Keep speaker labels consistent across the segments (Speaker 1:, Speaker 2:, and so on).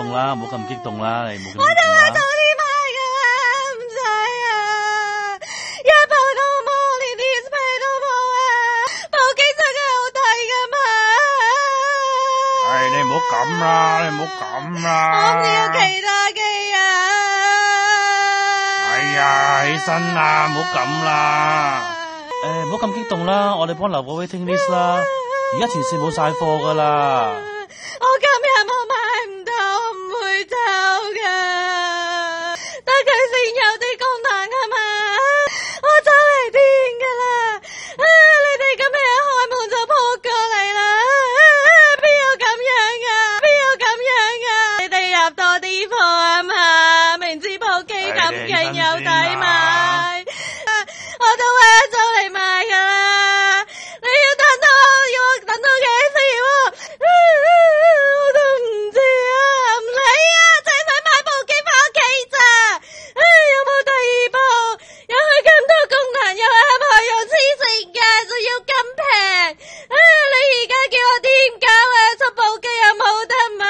Speaker 1: 動啦，唔好咁激動啦，你唔好咁激動啦。
Speaker 2: 我就話早啲買㗎啦，唔使啊，一部都冇，連 display 都冇啊，部機真係好睇㗎嘛。
Speaker 1: 你唔好咁啦，你唔好咁啦。
Speaker 2: 我唔要其他機啊。
Speaker 1: 起身啦，唔好咁啦。唔好咁激動啦，我哋幫留個 waiting list 啦。而家前線冇晒貨㗎啦。
Speaker 2: 我今日冇買唔到，我唔會走㗎，得佢先有啲功能啊嘛，我走嚟癲㗎啦，你哋今日一開門就撲過嚟啦，邊有咁樣啊，邊有咁樣啊，你哋入多啲貨啊嘛，明知部機咁勁有抵買，我都話走嚟買㗎啦，你要等到幾時喎？我都唔知啊，唔理啊，淨係想買部機返屋企咋？有冇第二部？有佢咁多功能，又係合用黐線嘅，仲要咁平？你而家叫我點搞啊？出部機又冇得買，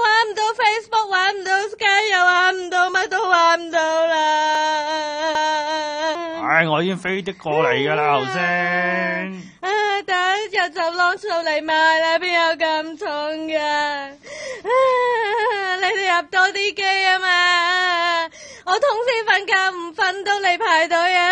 Speaker 2: 玩唔到 Facebook，玩唔到 Skype，又玩唔到，乜都玩唔到啦。
Speaker 1: 我已經飛的過嚟㗎啦，頭先。
Speaker 2: 等日就攞數嚟賣啦，邊有咁重㗎？你哋入多啲機啊嘛，我通宵瞓覺唔瞓都嚟排隊啊！